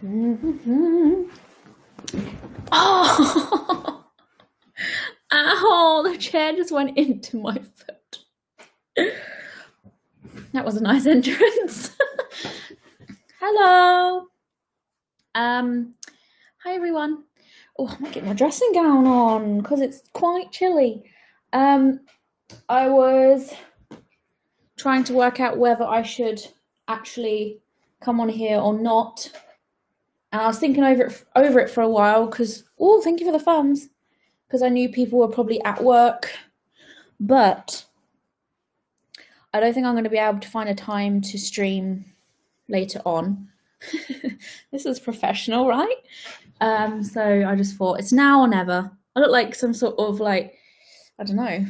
Oh, ow, the chair just went into my foot. That was a nice entrance. Hello. Hi everyone. Oh, I might get my dressing gown on because it's quite chilly. I was trying to work out whether I should actually come on here or not. And I was thinking over it for a while because, oh, thank you for the thumbs, because I knew people were probably at work. But I don't think I'm going to be able to find a time to stream later on. This is professional, right? So I just thought it's now or never. I look like some sort of I don't know,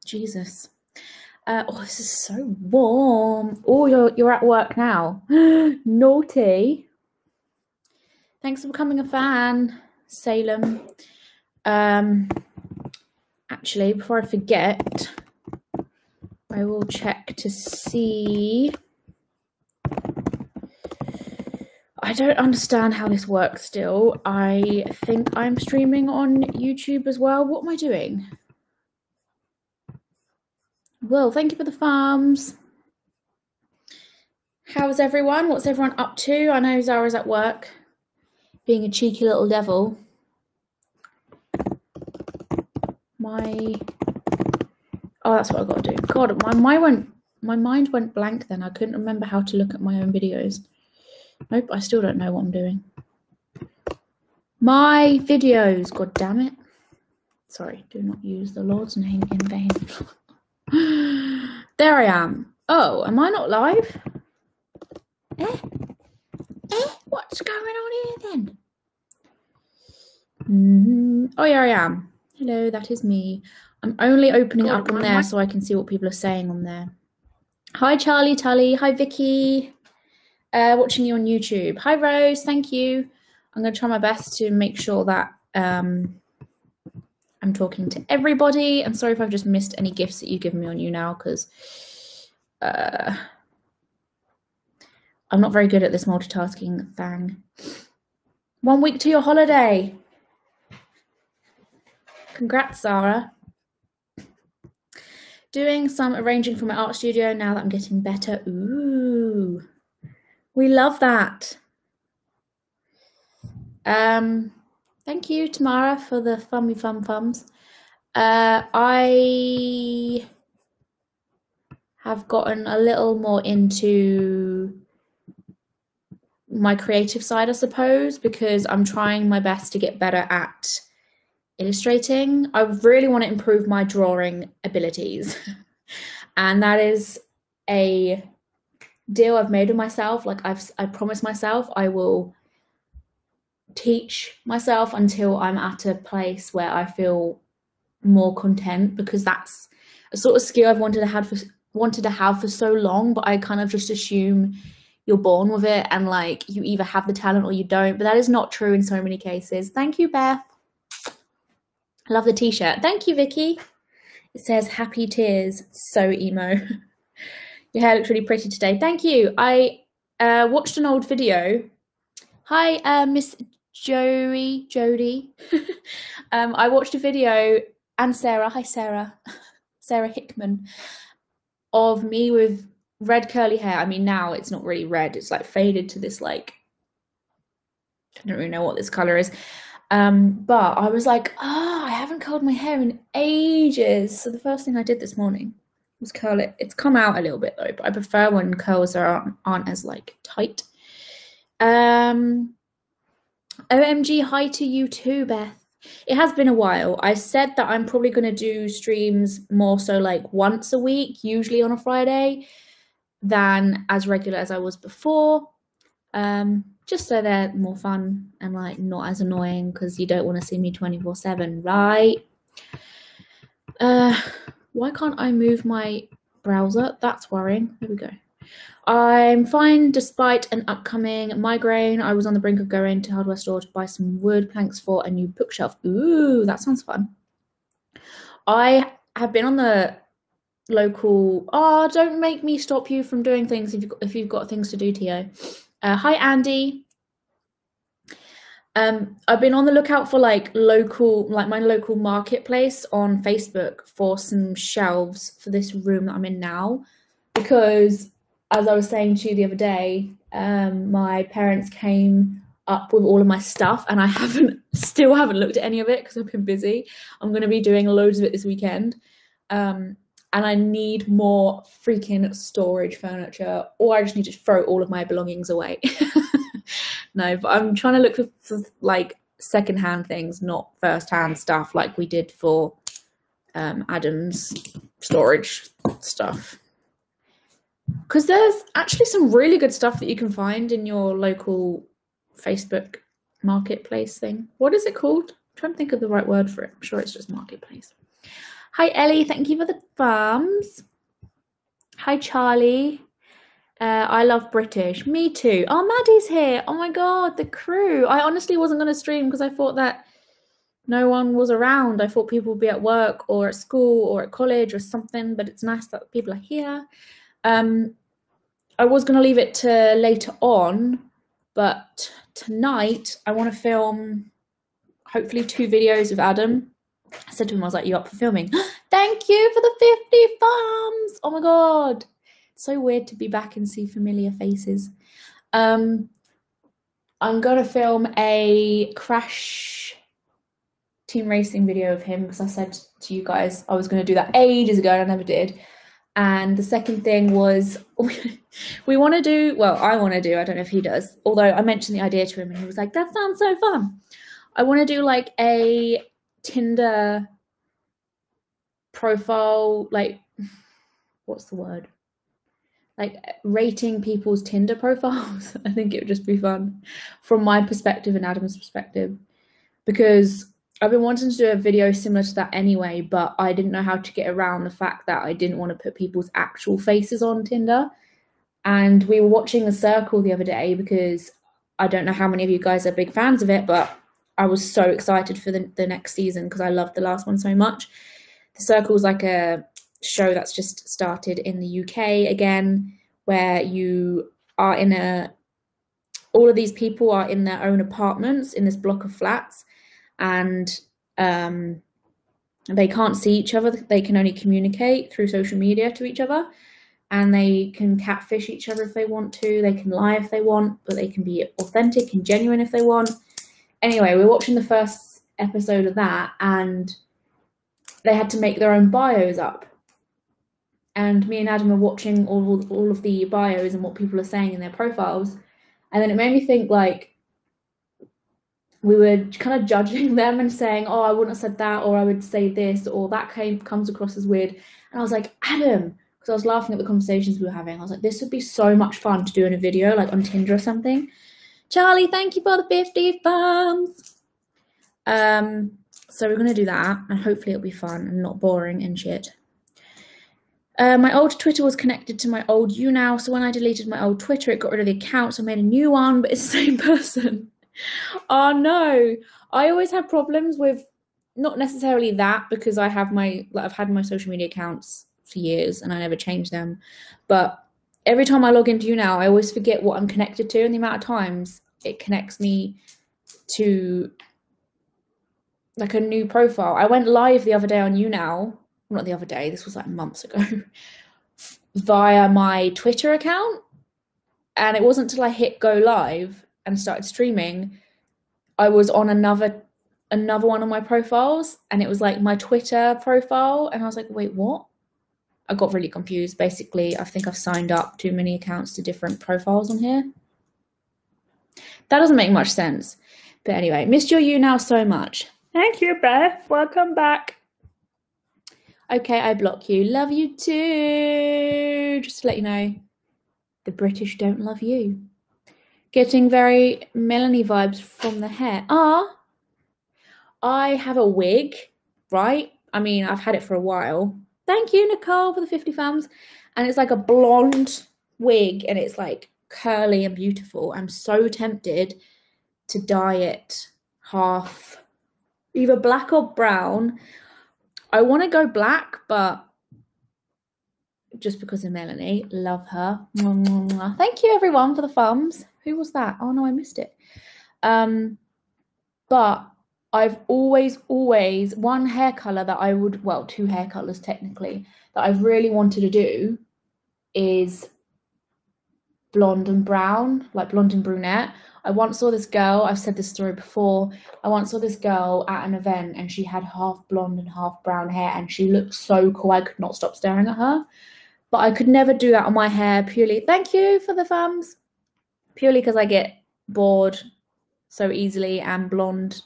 Jesus. Oh, this is so warm. Oh, you're at work now. Naughty. Thanks for becoming a fan, Salem. Actually, before I forget, I will check to see. I don't understand how this works still. I think I'm streaming on YouTube as well. What am I doing? Well, thank you for the farms. How's everyone? What's everyone up to? I know Zara's at work, being a cheeky little devil. Oh, that's what I've got to do. God, my mind went blank then. I couldn't remember how to look at my own videos. Nope, I still don't know what I'm doing. My videos, god damn it. Sorry, do not use the Lord's name in vain. There I am. Oh, am I not live? What's going on here then? Oh yeah, I am. Hello, that is me. I'm only opening up on there so I can see what people are saying on there. Hi Charlie Tully, hi Vicky. Watching you on YouTube. Hi Rose, thank you. I'm going to try my best to make sure that I'm talking to everybody. I'm sorry if I've just missed any gifts that you've given me on YouNow, because I'm not very good at this multitasking thing. 1 week to your holiday. Congrats, Zara. Doing some arranging for my art studio now that I'm getting better. Ooh. We love that. Thank you, Tamara, for the thumbs. I have gotten a little more into my creative side, I suppose, because I'm trying my best to get better at illustrating. I really want to improve my drawing abilities. And that is a deal I've made with myself. I promised myself I will teach myself until I'm at a place where I feel more content, because that's a sort of skill I've wanted to have for so long, but I kind of just assume you're born with it and you either have the talent or you don't, but that is not true in so many cases. Thank you, Beth. I love the t-shirt. Thank you, Vicky. It says happy tears. So emo. Your hair looks really pretty today. Thank you. I watched an old video. Hi, Miss Jody. I watched a video, and Sarah. Hi, Sarah. Sarah Hickman, of me with red curly hair. I mean, now it's not really red. It's faded to this I don't really know what this color is. But I was like, I haven't curled my hair in ages. So the first thing I did this morning was curl it. It's come out a little bit though, but I prefer when curls aren't as tight. OMG, hi to you too, Beth. It has been a while. I said that I'm probably going to do streams more so once a week, usually on a Friday, than as regular as I was before. Just so they're more fun and not as annoying, because you don't want to see me 24/7, right? Why can't I move my browser? That's worrying. There we go. I'm fine despite an upcoming migraine. I was on the brink of going to hardware store to buy some wood planks for a new bookshelf. Ooh, that sounds fun. I have been on the local. Oh, don't make me stop you from doing things if you've got things to do, Tio. Hi, Andy. I've been on the lookout for like my local marketplace on Facebook for some shelves for this room that I'm in now, because as I was saying to you the other day, my parents came up with all of my stuff and I still haven't looked at any of it because I've been busy. I'm going to be doing loads of it this weekend. And I need more freaking storage furniture, or I just need to throw all of my belongings away. No, but I'm trying to look for like secondhand things, not first-hand stuff like we did for Adam's storage stuff. Because there's actually some really good stuff that you can find in your local Facebook marketplace thing. What is it called? I'm trying to think of the right word for it. I'm sure it's just marketplace. Hi, Ellie. Thank you for the thumbs. Hi, Charlie. I love British. Me too. Oh, Maddie's here. Oh my God, the crew. I honestly wasn't going to stream because I thought that no one was around. I thought people would be at work or at school or at college or something, but it's nice that people are here. I was going to leave it to later on, but tonight I want to film hopefully 2 videos with Adam. I said to him, I was like, you up for filming? Thank you for the 50 thumbs. Oh my God. So weird to be back and see familiar faces. I'm going to film a crash team racing video of him because I said to you guys I was going to do that ages ago and I never did. And the second thing was we want to do, well, I want to do, I don't know if he does, although I mentioned the idea to him and he was like, that sounds so fun. I want to do like a Tinder profile, like, what's the word? Like rating people's Tinder profiles. I think it would just be fun from my perspective and Adam's perspective, because I've been wanting to do a video similar to that anyway, but I didn't know how to get around the fact that I didn't want to put people's actual faces on Tinder. And we were watching The Circle the other day because I don't know how many of you guys are big fans of it, but I was so excited for the next season because I loved the last one so much. The Circle is like a show that's just started in the UK again, where you are all of these people are in their own apartments in this block of flats, and they can't see each other. They can only communicate through social media to each other, and they can catfish each other if they want to. They can lie if they want, but they can be authentic and genuine if they want. Anyway, we're watching the first episode of that, and they had to make their own bios up. And me and Adam are watching all of the bios and what people are saying in their profiles. And then it made me think, like, we were kind of judging them and saying, oh, I wouldn't have said that, or I would say this, or that comes across as weird. And I was like, Adam, because I was laughing at the conversations we were having. I was like, this would be so much fun to do in a video, like on Tinder or something. Charlie, thank you for the 50 thumbs. So we're going to do that, and hopefully it'll be fun and not boring and shit. My old Twitter was connected to my old YouNow, so when I deleted my old Twitter, it got rid of the account, so I made a new one, but it's the same person. Oh no, I always have problems with, not necessarily that, because I've had my social media accounts for years and I never change them, but every time I log into YouNow, I always forget what I'm connected to and the amount of times it connects me to like a new profile. I went live the other day on YouNow. Not the other day, this was like months ago, via my Twitter account. And it wasn't until I hit go live and started streaming, I was on another one of my profiles, and it was like my Twitter profile. And I was like, wait, what? I got really confused. Basically, I think I've signed up too many accounts to different profiles on here. That doesn't make much sense. But anyway, missed your YouNow so much. Thank you, Beth. Welcome back. Okay, I block you. Love you too. Just to let you know, the British don't love you. Getting very Melanie vibes from the hair. I have a wig, right? I mean, I've had it for a while. Thank you, Nicole, for the 50 thumbs. And it's like a blonde wig, and it's like curly and beautiful. I'm so tempted to dye it half, either black or brown. I want to go black, but just because of Melanie. Love her. Thank you, everyone, for the thumbs. Who was that? Oh, no, I missed it. But I've always, one hair color that I would, well, two hair colors technically, that I've really wanted to do is blonde and brown, like blonde and brunette. I once saw this girl, I've said this story before, I once saw this girl at an event and she had half blonde and half brown hair and she looked so cool. I could not stop staring at her. But I could never do that on my hair purely, thank you for the thumbs, purely because I get bored so easily, and blonde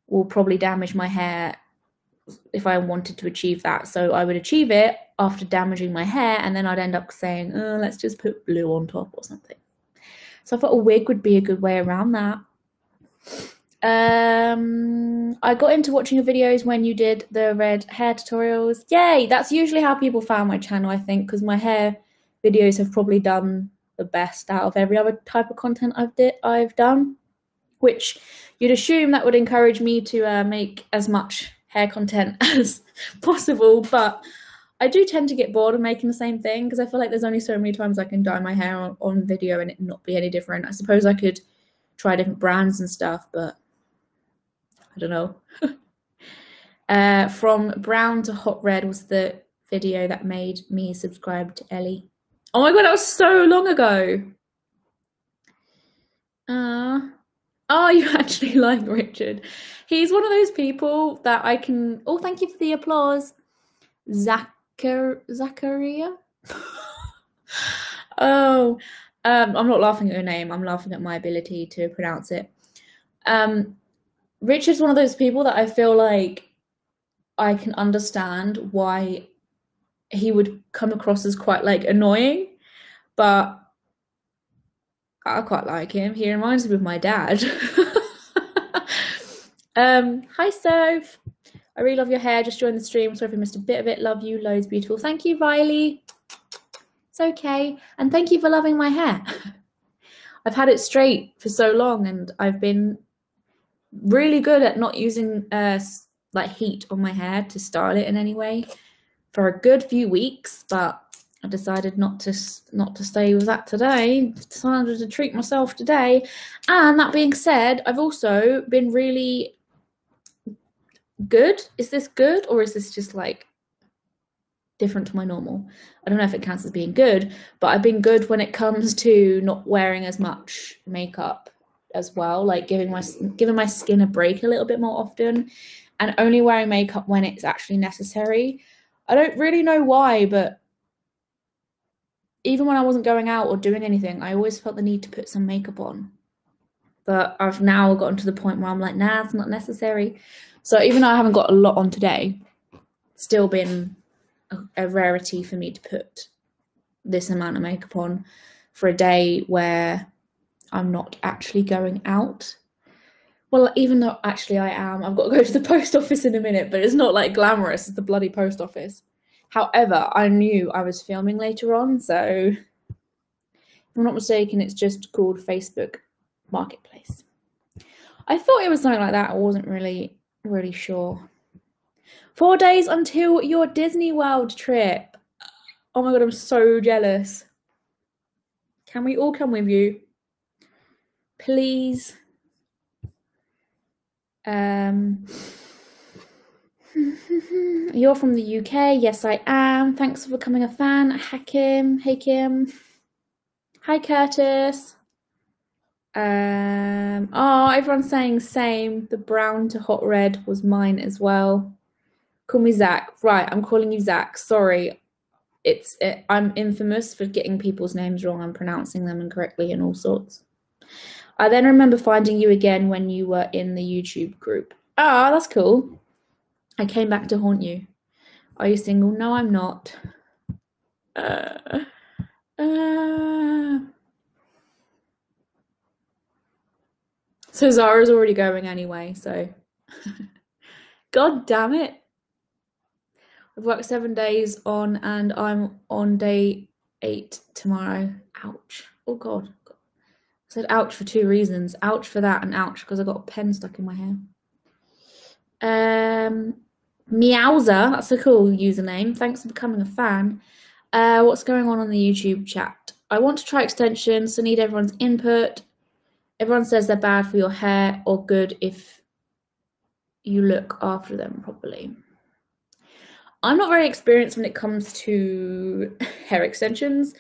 will probably damage my hair if I wanted to achieve that. So I would achieve it after damaging my hair, and then I'd end up saying, oh, let's just put blue on top or something. So I thought a wig would be a good way around that. I got into watching your videos when you did the red hair tutorials. Yay! That's usually how people found my channel, I think, because my hair videos have probably done the best out of every other type of content I've done, which you'd assume that would encourage me to make as much hair content as possible, but I do tend to get bored of making the same thing because I feel like there's only so many times I can dye my hair on video and it not be any different. I suppose I could try different brands and stuff, but I don't know. From brown to hot red was the video that made me subscribe to Ellie. Oh my god, that was so long ago. Oh, you actually like Richard. He's one of those people that I can... Oh, thank you for the applause. Zachariah? Oh, I'm not laughing at your name. I'm laughing at my ability to pronounce it. Richard's one of those people that I feel like I can understand why he would come across as quite like annoying, but I quite like him. He reminds me of my dad. Hi Soph. I really love your hair. Just joined the stream. Sorry if I missed a bit of it. Love you loads. Beautiful. Thank you, Riley. It's okay. And thank you for loving my hair. I've had it straight for so long and I've been really good at not using like heat on my hair to style it in any way for a good few weeks, but I decided not to stay with that today. Decided to treat myself today. And that being said, I've also been really good. Is this good or is this just like different to my normal? I don't know if it counts as being good, but I've been good when it comes to not wearing as much makeup as well, like giving my skin a break a little bit more often and only wearing makeup when it's actually necessary. I don't really know why, but even when I wasn't going out or doing anything, I always felt the need to put some makeup on. But I've now gotten to the point where I'm like, nah, it's not necessary. So even though I haven't got a lot on today, it's still been a rarity for me to put this amount of makeup on for a day where I'm not actually going out. Well, even though actually I am. I've got to go to the post office in a minute, but it's not like glamorous. It's the bloody post office. However, I knew I was filming later on, so if I'm not mistaken, it's just called Facebook Marketplace. I thought it was something like that. I wasn't really sure. 4 days until your Disney World trip. Oh my god, I'm so jealous. Can we all come with you? Please. You're from the UK. Yes, I am. Thanks for becoming a fan. Hakim. Hey, Kim. Hi, Curtis. Oh, everyone's saying same. The brown to hot red was mine as well. Call me Zach. Right, I'm calling you Zach. Sorry. I'm infamous for getting people's names wrong and pronouncing them incorrectly and all sorts. I then remember finding you again when you were in the YouTube group. Ah, that's cool. I came back to haunt you. Are you single? No, I'm not. So Zara's already going anyway, so. God damn it. I've worked 7 days on and I'm on day 8 tomorrow. Ouch. Oh God. I said ouch for 2 reasons. Ouch for that and ouch because I got a pen stuck in my hair. Meowser, that's a cool username. Thanks for becoming a fan. What's going on the YouTube chat? I want to try extensions, so need everyone's input. Everyone says they're bad for your hair or good if you look after them properly. I'm not very experienced when it comes to hair extensions.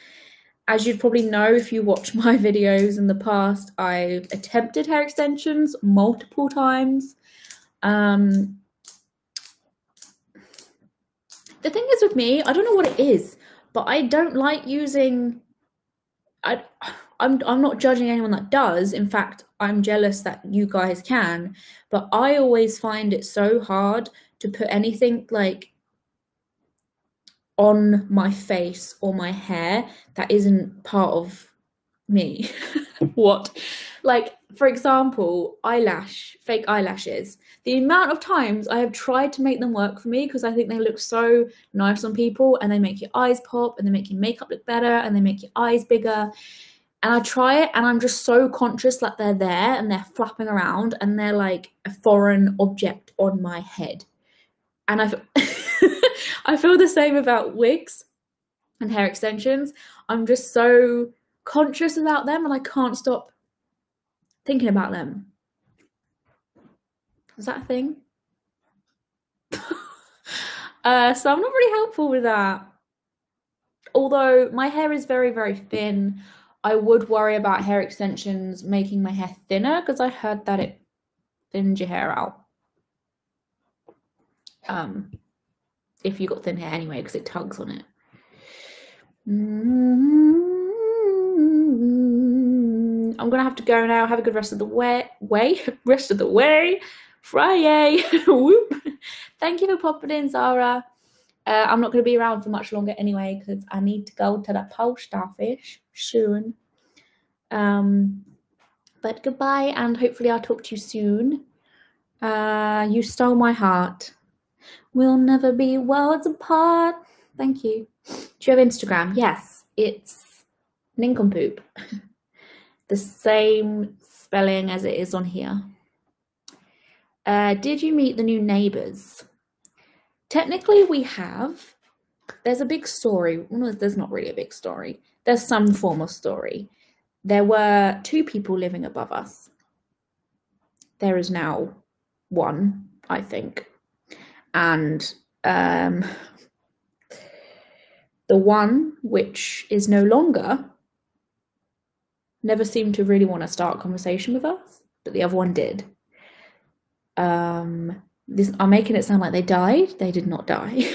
As you'd probably know if you watch my videos in the past, I've attempted hair extensions multiple times. The thing is with me, I don't know what it is, but I don't like using... I'm not judging anyone that does. In fact, I'm jealous that you guys can, but I always find it so hard to put anything like on my face or my hair that isn't part of me. What? Like, for example, fake eyelashes. The amount of times I have tried to make them work for me because I think they look so nice on people and they make your eyes pop and they make your makeup look better and they make your eyes bigger. And I try it and I'm just so conscious that they're there and they're flapping around and they're like a foreign object on my head. And I feel the same about wigs and hair extensions. I'm just so conscious about them and I can't stop thinking about them. Is that a thing? So I'm not really helpful with that. Although my hair is very, very thin, I would worry about hair extensions making my hair thinner because I heard that it thins your hair out. If you got thin hair anyway, because it tugs on it. I'm gonna have to go now. Have a good rest of the way. Friday. Whoop. Thank you for popping in, Zara. I'm not gonna be around for much longer anyway because I need to go to the post office soon. But goodbye, and hopefully I'll talk to you soon. You stole my heart. We'll never be worlds apart. Thank you. Do you have Instagram? Yes, it's nincompoop. The same spelling as it is on here. Did you meet the new neighbours? Technically, we have. There's a big story. No, there's not really a big story. There's some form of story. There were 2 people living above us. There is now 1, I think. And the one which is no longer never seemed to really want to start a conversation with us, but the other one did. I'm making it sound like they died. They did not die.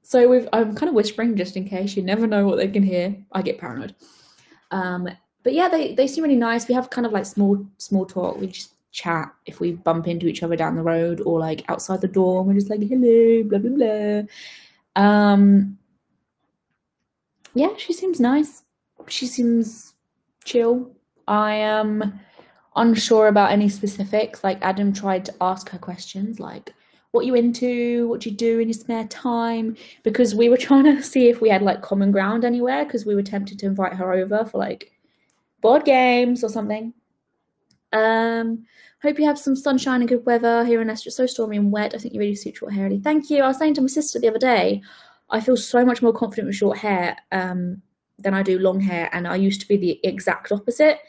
So I'm kind of whispering just in case. You never know what they can hear. I get paranoid. But yeah, they seem really nice. We have kind of like small talk. We just chat if we bump into each other down the road or like outside the door and we're just like hello, blah blah blah. Yeah, she seems nice. She seems chill. I am unsure about any specifics. Like Adam tried to ask her questions like what you into, what you do in your spare time, because we were trying to see if we had like common ground anywhere because we were tempted to invite her over for like board games or something. Hope you have some sunshine and good weather here in Leicester. It's so stormy and wet. I think you really suit short hair. Thank you. I was saying to my sister the other day, I feel so much more confident with short hair than I do long hair, and I used to be the exact opposite.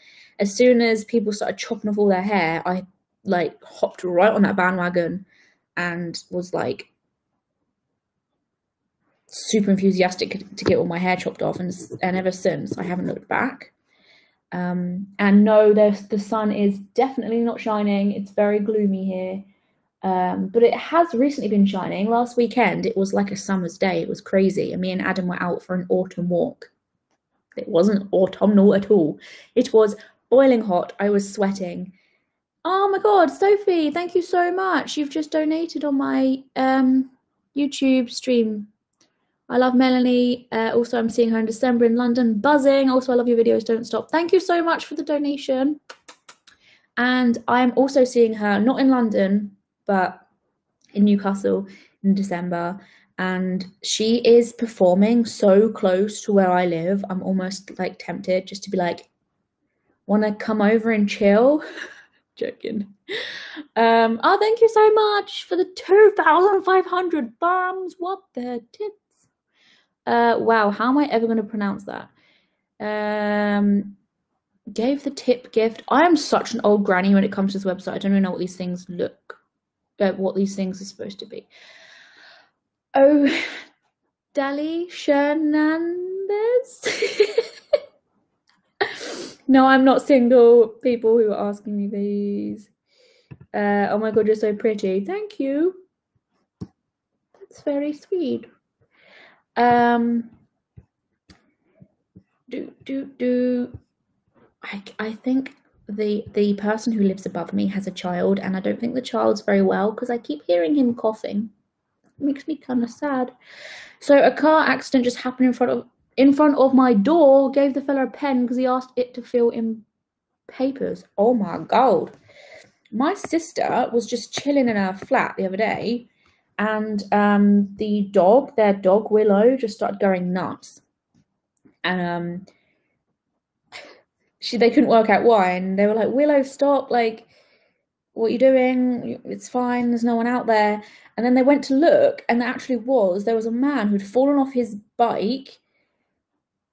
As soon as people started chopping off all their hair, I like hopped right on that bandwagon and was like super enthusiastic to get all my hair chopped off, and ever since I haven't looked back. And no, the sun is definitely not shining. It's very gloomy here, but it has recently been shining. Last weekend it was like a summer's day. It was crazy, and me and Adam were out for an autumn walk. It wasn't autumnal at all. It was boiling hot. I was sweating. Oh my god, Sophie, thank you so much. You've just donated on my YouTube stream. I love Melanie. Also, I'm seeing her in December in London. Buzzing. Also, I love your videos. Don't stop. Thank you so much for the donation. And I'm also seeing her, not in London, but in Newcastle in December. And she is performing so close to where I live. I'm almost like tempted just to be like, want to come over and chill? Joking. Oh, thank you so much for the 2,500 bums. What the tits? Wow, how am I ever going to pronounce that? Gave the tip gift. I am such an old granny when it comes to this website. I don't even know what these things look, what these things are supposed to be. Oh, Dali Hernandez. No, I'm not single. People who are asking me these. Oh my god, you're so pretty. Thank you. That's very sweet. I think the person who lives above me has a child, and I don't think the child's very well because I keep hearing him coughing. It makes me kind of sad. So a car accident just happened in front of my door. Gave the fella a pen because he asked it to fill in papers. Oh my god. My sister was just chilling in her flat the other day, and their dog Willow, just started going nuts, and they couldn't work out why, and they were like, Willow, stop, like, what are you doing? It's fine, there's no one out there. And then they went to look, and there was a man who'd fallen off his bike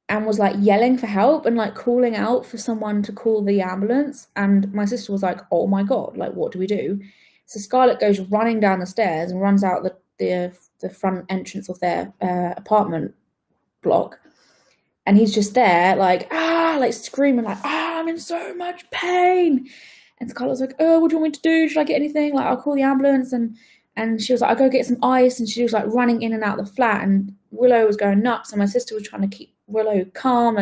and was like yelling for help and like calling out for someone to call the ambulance. And my sister was like, oh my god, like, what do we do? So Scarlett goes running down the stairs and runs out the front entrance of their apartment block, and he's just there like screaming like, I'm in so much pain. And Scarlett was like, oh, what do you want me to do? Should I get anything? Like, I'll call the ambulance. And she was like, I'll go get some ice. And she was like running in and out of the flat, and Willow was going nuts, and my sister was trying to keep Willow calm.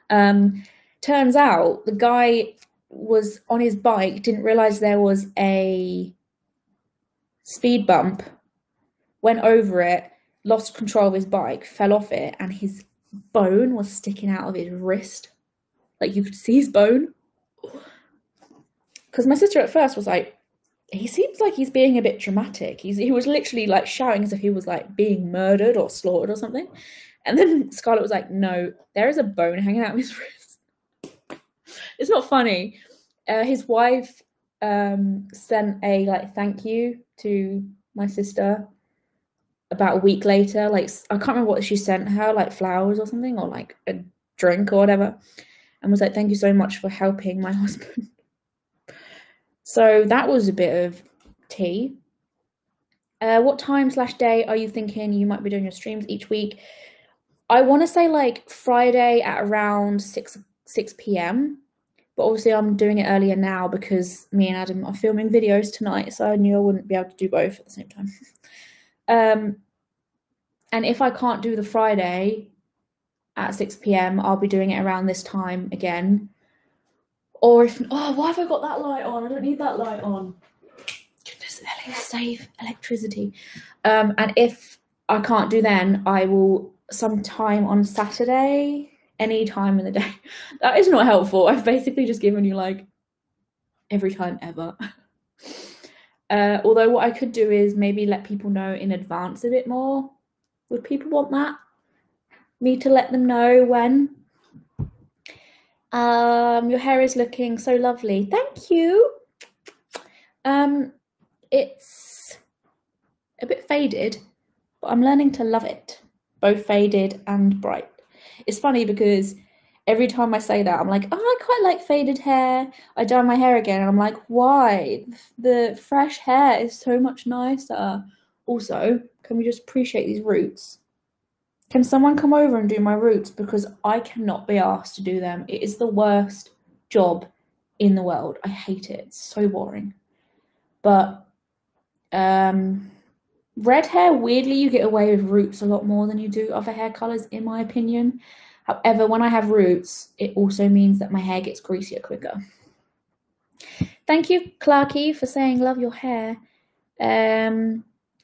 And turns out the guy was on his bike, didn't realize there was a speed bump, went over it, lost control of his bike, fell off it, and his bone was sticking out of his wrist. Like, you could see his bone. Because my sister at first was like, he seems like he's being a bit dramatic. He was literally like shouting as if he was like being murdered or slaughtered or something. And then Scarlett was like, no, there is a bone hanging out of his wrist. It's not funny. His wife sent a like thank you to my sister about a week later. Like, I can't remember what she sent her, like flowers or something, or like a drink or whatever, and was like, thank you so much for helping my husband. So that was a bit of tea. What time/day are you thinking you might be doing your streams each week? I want to say like Friday at around 6 p.m. But obviously I'm doing it earlier now because me and Adam are filming videos tonight, so I knew I wouldn't be able to do both at the same time. And if I can't do the Friday at 6 p.m, I'll be doing it around this time again. Or if, oh, why have I got that light on? I don't need that light on. Goodness, save electricity. And if I can't do then, I will sometime on Saturday, any time in the day. That is not helpful. I've basically just given you like every time ever. Although what I could do is maybe let people know in advance a bit more. Would people want that? Me to let them know when? Your hair is looking so lovely. Thank you. It's a bit faded, but I'm learning to love it. Both faded and bright. It's funny because every time I say that, I'm like, oh, I quite like faded hair. I dye my hair again, and I'm like, why? The fresh hair is so much nicer. Also, can we just appreciate these roots? Can someone come over and do my roots? Because I cannot be asked to do them. It is the worst job in the world. I hate it. It's so boring. But red hair, weirdly, you get away with roots a lot more than you do other hair colours, in my opinion. However, when I have roots, it also means that my hair gets greasier quicker. Thank you, Clarky, for saying love your hair.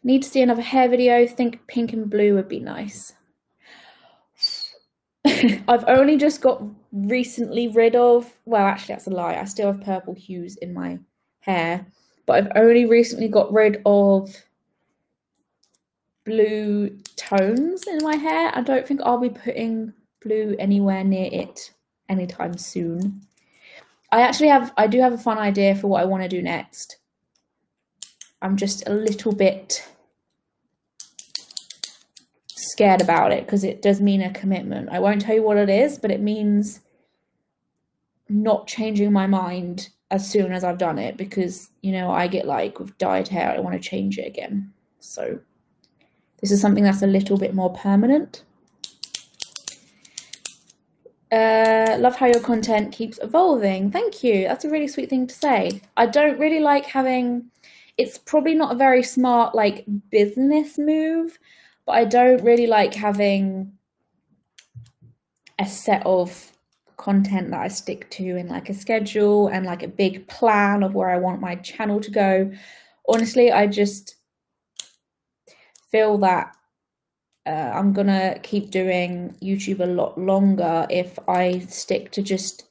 Need to see another hair video. Think pink and blue would be nice. I've only just got recently rid of, well, actually that's a lie. I still have purple hues in my hair, but I've only recently got rid of blue tones in my hair. I don't think I'll be putting blue anywhere near it anytime soon. I do have a fun idea for what I want to do next. I'm just a little bit scared about it because it does mean a commitment. I won't tell you what it is, but it means not changing my mind as soon as I've done it, because, you know, I get like with dyed hair, I want to change it again. So this is something that's a little bit more permanent. Love how your content keeps evolving. Thank you. That's a really sweet thing to say. I don't really like having, it's probably not a very smart like business move, but I don't really like having a set of content that I stick to in like a schedule and like a big plan of where I want my channel to go. Honestly, I just feel that I'm gonna keep doing YouTube a lot longer if I stick to just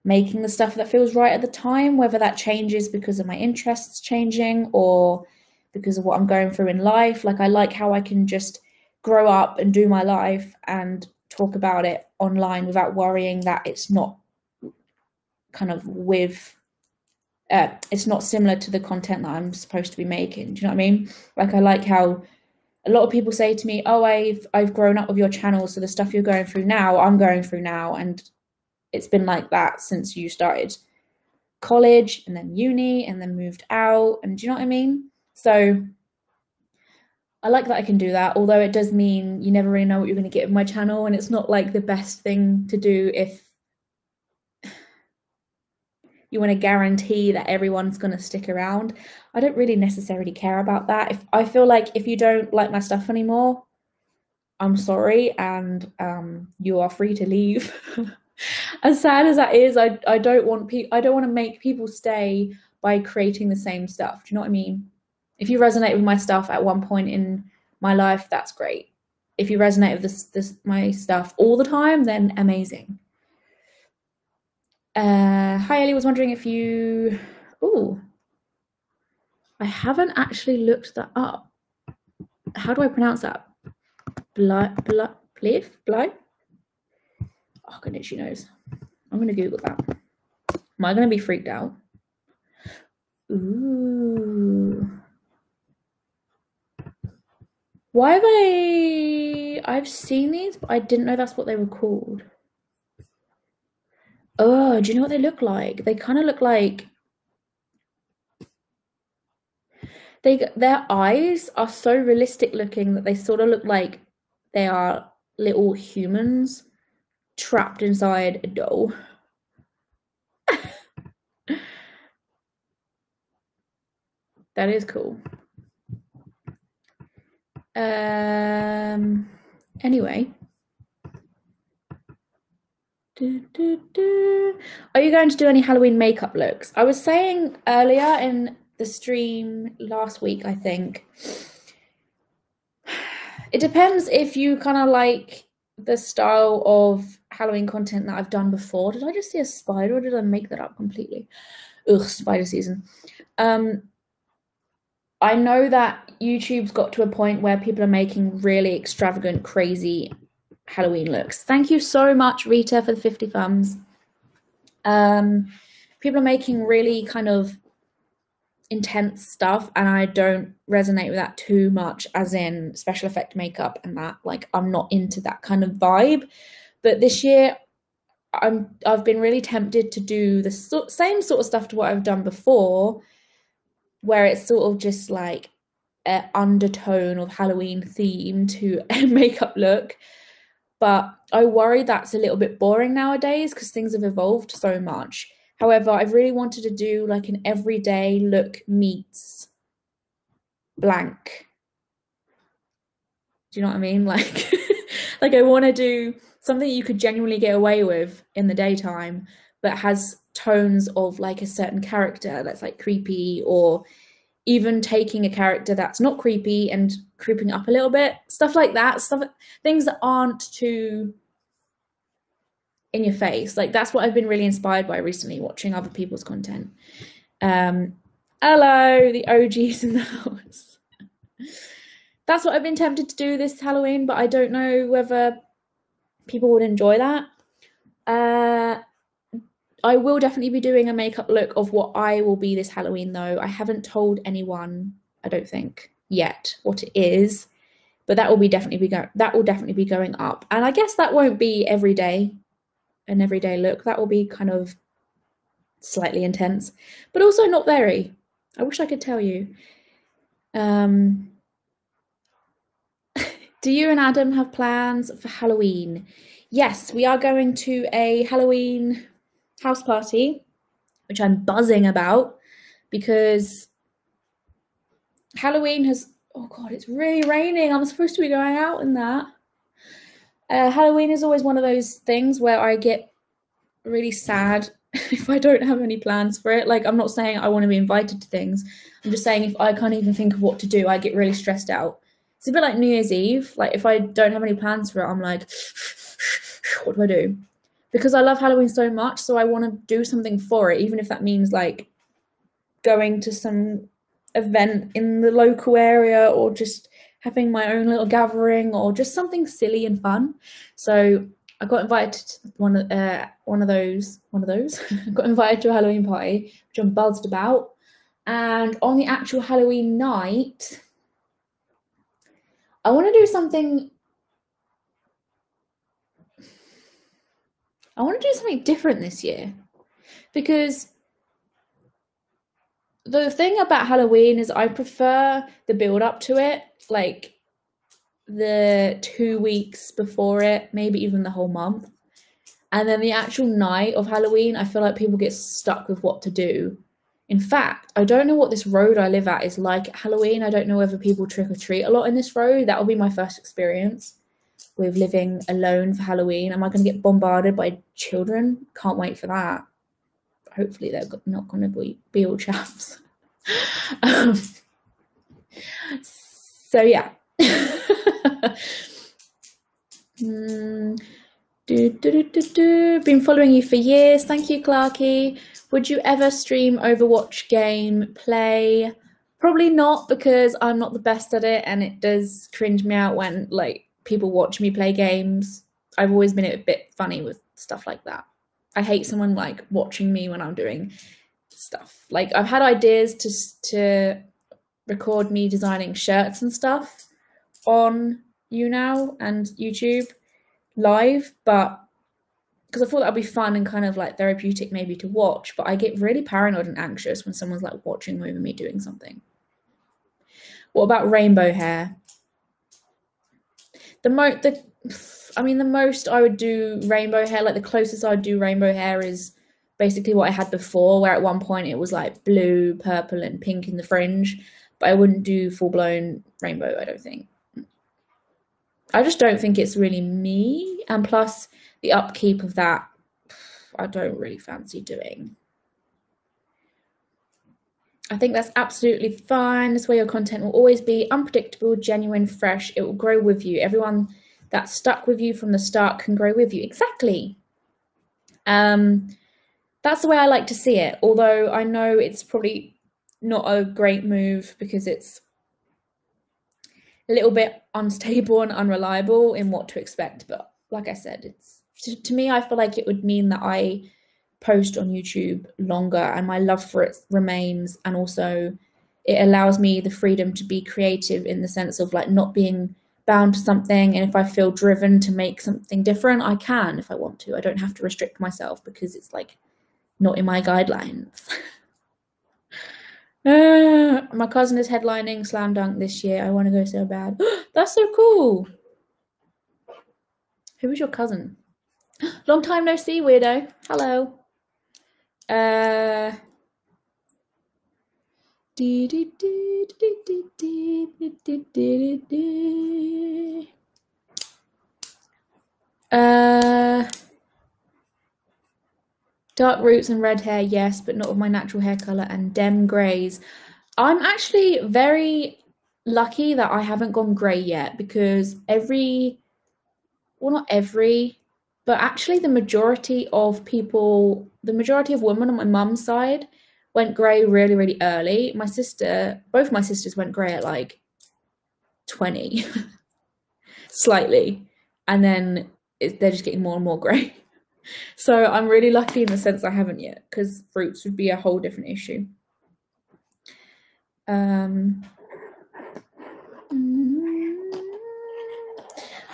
making the stuff that feels right at the time, whether that changes because of my interests changing or because of what I'm going through in life. Like, I like how I can just grow up and do my life and talk about it online without worrying that it's not kind of with it's not similar to the content that I'm supposed to be making. Do you know what I mean? Like, I like how a lot of people say to me, oh, I've grown up with your channel, so the stuff you're going through now, I'm going through now. And it's been like that since you started college and then uni and then moved out. And do you know what I mean? So I like that I can do that, although it does mean you never really know what you're going to get with my channel, and it's not like the best thing to do if you want to guarantee that everyone's going to stick around. I don't really necessarily care about that. If I feel like if you don't like my stuff anymore, I'm sorry, and you are free to leave. As sad as that is, I don't want to make people stay by creating the same stuff. Do you know what I mean? If you resonate with my stuff at one point in my life, that's great. If you resonate with my stuff all the time, then amazing. Hi, Ellie, was wondering if you... Oh, I haven't actually looked that up. How do I pronounce that? Bly? Oh, goodness, she knows. I'm going to Google that. Am I going to be freaked out? Ooh. Why have I've seen these, but I didn't know that's what they were called. Oh, do you know what they look like? They kind of look like... Their eyes are so realistic looking that they sort of look like they are little humans trapped inside a doll. That is cool. Anyway. Are you going to do any Halloween makeup looks? I was saying earlier in the stream last week, I think. It depends if you kind of like the style of Halloween content that I've done before. Did I just see a spider, or did I make that up completely? Ugh, spider season. I know that YouTube's got to a point where people are making really extravagant, crazy Halloween looks. Thank you so much, Rita, for the 50 thumbs. People are making really kind of intense stuff, and I don't resonate with that too much, as in special effect makeup and that. Like, I'm not into that kind of vibe. But this year, I've been really tempted to do the same sort of stuff to what I've done before, where it's sort of just like an undertone of Halloween theme to a makeup look. But I worry that's a little bit boring nowadays because things have evolved so much. However, I've really wanted to do like an everyday look meets blank. Do you know what I mean? Like, like, I want to do something you could genuinely get away with in the daytime, but has tones of like a certain character that's like creepy, or even taking a character that's not creepy and creeping up a little bit, stuff like that, things that aren't too in your face. Like, that's what I've been really inspired by recently, watching other people's content. Hello, the OGs in the house. That's what I've been tempted to do this Halloween, but I don't know whether people would enjoy that. I will definitely be doing a makeup look of what I will be this Halloween, though. I haven't told anyone, I don't think, yet what it is, but that will definitely be going up. And I guess that won't be every day, an everyday look. That will be kind of slightly intense, but also not very. I wish I could tell you. Do you and Adam have plans for Halloween? Yes, we are going to a Halloween house party, which I'm buzzing about because Halloween has, oh God, it's really raining. I'm supposed to be going out in that. Halloween is always one of those things where I get really sad if I don't have any plans for it. Like, I'm not saying I want to be invited to things. I'm just saying if I can't even think of what to do, I get really stressed out. It's a bit like New Year's Eve. Like, if I don't have any plans for it, I'm like, what do I do? Because I love Halloween so much, so I want to do something for it, even if that means like going to some event in the local area or just having my own little gathering or just something silly and fun. So I got invited to one of those. I got invited to a Halloween party, which I'm buzzed about. And on the actual Halloween night, I want to do something. I want to do something different this year, because the thing about Halloween is I prefer the build up to it, like the 2 weeks before it, maybe even the whole month. And then the actual night of Halloween, I feel like people get stuck with what to do. In fact, I don't know what this road I live at is like at Halloween. I don't know whether people trick or treat a lot in this road. That will be my first experience with living alone for Halloween. Am I going to get bombarded by children? Can't wait for that. Hopefully they're not going to be all chaps. So yeah. Been following you for years. Thank you, Clarky. Would you ever stream Overwatch gameplay? Probably not, because I'm not the best at it, and it does cringe me out when like people watch me play games. I've always been a bit funny with stuff like that. I hate someone like watching me when I'm doing stuff. Like, I've had ideas to record me designing shirts and stuff on YouNow and YouTube live, but because I thought that would be fun and kind of like therapeutic maybe to watch, but I get really paranoid and anxious when someone's like watching over me doing something. What about rainbow hair? The most I would do rainbow hair, like the closest I would do rainbow hair is basically what I had before, where at one point it was like blue, purple, and pink in the fringe, but I wouldn't do full-blown rainbow, I don't think. I just don't think it's really me, and plus the upkeep of that, I don't really fancy doing. I think that's absolutely fine. This way your content will always be unpredictable, genuine, fresh. It will grow with you. Everyone that stuck with you from the start can grow with you. Exactly. That's the way I like to see it, although I know it's probably not a great move because it's a little bit unstable and unreliable in what to expect. But like I said, it's to me, I feel like it would mean that I post on YouTube longer and my love for it remains, and also it allows me the freedom to be creative in the sense of like not being bound to something, and if I feel driven to make something different, I can if I want to. I don't have to restrict myself because it's like not in my guidelines. My cousin is headlining Slam Dunk this year. I want to go so bad. That's so cool. Who is your cousin? Long time no see, weirdo. Hello. Dark roots and red hair, yes, but not with my natural hair color and dem grays. I'm actually very lucky that I haven't gone grey yet, because not every, but actually the majority of people, the majority of women on my mum's side went grey really, really early. Both my sisters went grey at like 20, slightly, and then they're just getting more and more grey. So I'm really lucky in the sense I haven't yet, because roots would be a whole different issue.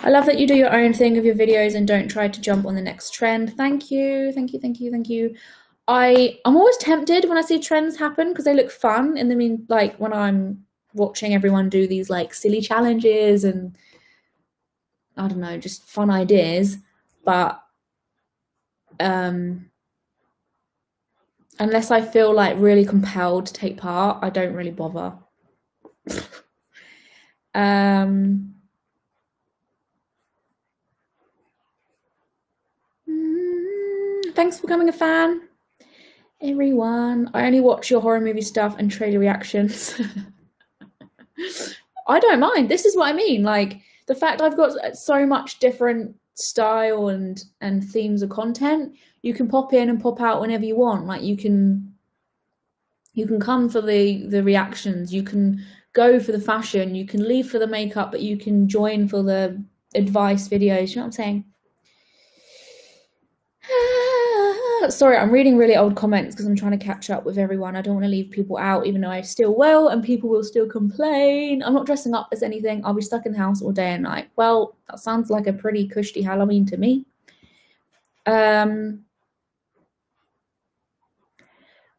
I love that you do your own thing with your videos and don't try to jump on the next trend. Thank you, thank you, thank you, thank you. I'm always tempted when I see trends happen because they look fun. And I mean, like when I'm watching everyone do these like silly challenges and I don't know, just fun ideas. But unless I feel like really compelled to take part, I don't really bother. Thanks for becoming a fan, everyone. I only watch your horror movie stuff and trailer reactions. I don't mind. This is what I mean. Like the fact I've got so much different style and themes of content, you can pop in and pop out whenever you want. Like you can come for the reactions, you can go for the fashion, you can leave for the makeup, but you can join for the advice videos. You know what I'm saying? Sorry, I'm reading really old comments because I'm trying to catch up with everyone. I don't want to leave people out, even though I still will, and people will still complain. I'm not dressing up as anything. I'll be stuck in the house all day and night. Well, that sounds like a pretty cushy Halloween to me. I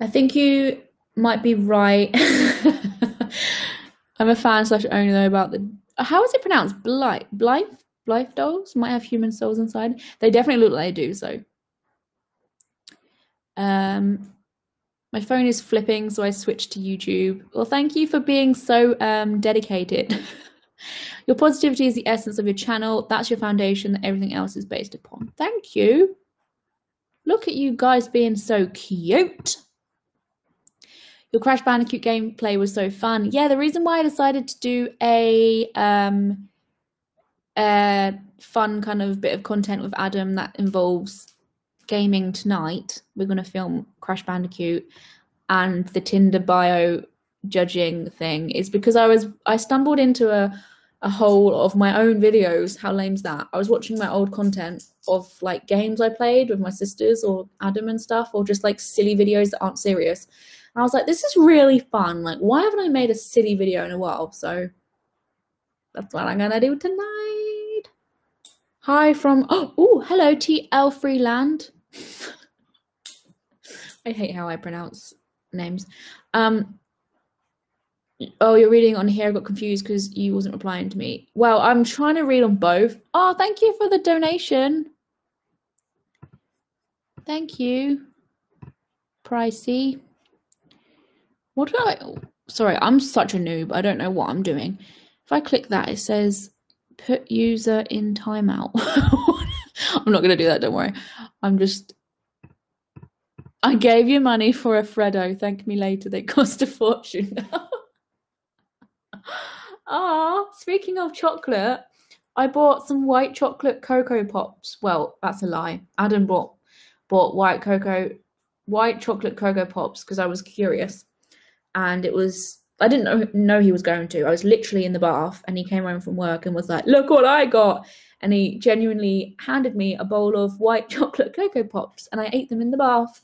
think you might be right. I'm a fan / owner though about the, how is it pronounced? Blythe dolls might have human souls inside. They definitely look like they do, so. My phone is flipping, so I switched to YouTube. Well, thank you for being so dedicated. Your positivity is the essence of your channel. That's your foundation that everything else is based upon. Thank you. Look at you guys being so cute. Your Crash Bandicoot gameplay was so fun. Yeah, the reason why I decided to do a fun kind of bit of content with Adam that involves gaming tonight, we're going to film Crash Bandicoot, and the Tinder bio judging thing is because I stumbled into a hole of my own videos. How lame's that? I was watching my old content of like games I played with my sisters or Adam and stuff, or just like silly videos that aren't serious. And I was like, this is really fun. Like, why haven't I made a silly video in a while? So that's what I'm gonna do tonight. Hi from, oh, hello, TL Freeland. I hate how I pronounce names. Oh, you're reading on here. I got confused because you wasn't replying to me. Well, I'm trying to read on both. Oh, thank you for the donation. Thank you. Pricey. What do I... Sorry, I'm such a noob. I don't know what I'm doing. If I click that, it says put user in timeout. I'm not going to do that, don't worry. I gave you money for a Freddo. Thank me later. They cost a fortune. Speaking of chocolate, I bought some white chocolate Cocoa Pops. Well, that's a lie. Adam bought white chocolate Cocoa Pops because I was curious. And it was, I didn't know he was going to. I was literally in the bath and he came home from work and was like, look what I got. And he genuinely handed me a bowl of white chocolate Cocoa Pops and I ate them in the bath.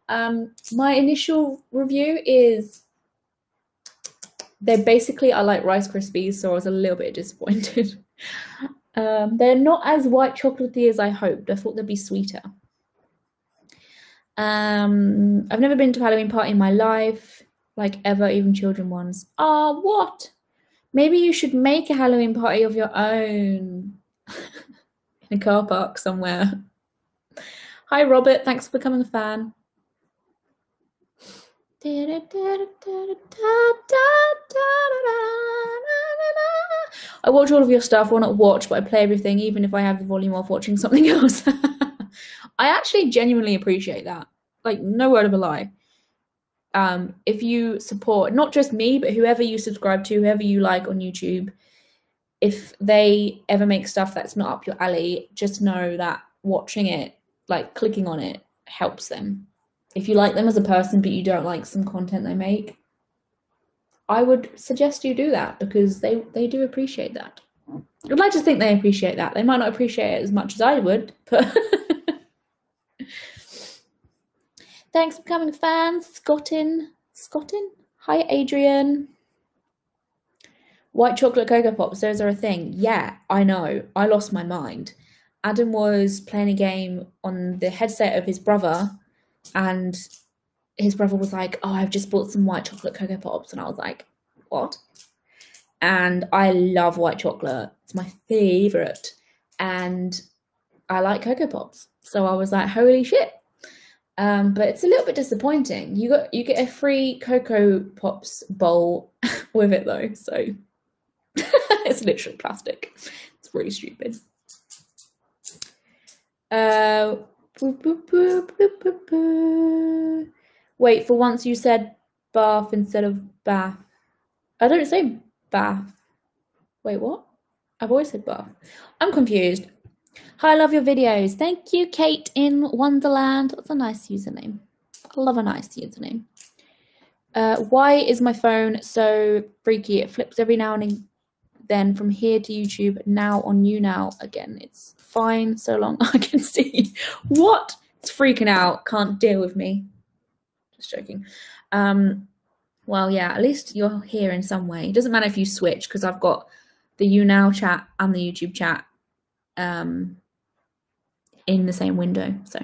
My initial review is they're basically, I like Rice Krispies, so I was a little bit disappointed. They're not as white chocolatey as I hoped. I thought they'd be sweeter. I've never been to a Halloween party in my life, like ever, even children ones. Oh, what? Maybe you should make a Halloween party of your own in a car park somewhere. Hi, Robert. Thanks for becoming a fan. I watch all of your stuff. Well, not watch, but I play everything, even if I have the volume off watching something else. I actually genuinely appreciate that. Like, no word of a lie. If you support not just me, but whoever you subscribe to, whoever you like on YouTube, if they ever make stuff that's not up your alley, just know that watching it, like clicking on it, helps them. If you like them as a person, but you don't like some content they make, I would suggest you do that because they do appreciate that. I'd like to think they appreciate that. They might not appreciate it as much as I would, but thanks for becoming a fan, Scottin. Hi, Adrian. White chocolate Cocoa Pops, those are a thing. Yeah, I know. I lost my mind. Adam was playing a game on the headset of his brother, and his brother was like, oh, I've just bought some white chocolate Cocoa Pops. And I was like, what? And I love white chocolate. It's my favorite. And I like Cocoa Pops. So I was like, holy shit. But it's a little bit disappointing. You get a free Cocoa Pops bowl with it though. So it's literally plastic. It's really stupid. Wait, for once you said bath instead of bath. I don't say bath. Wait, what? I've always said bath. I'm confused. Hi, I love your videos. Thank you, Kate in Wonderland. That's a nice username. I love a nice username. Why is my phone so freaky? It flips every now and then from here to YouTube, now on YouNow again. It's fine so long I can see. What? It's freaking out. Can't deal with me. Just joking. Well, yeah, at least you're here in some way. It doesn't matter if you switch, because I've got the YouNow chat and the YouTube chat in the same window, so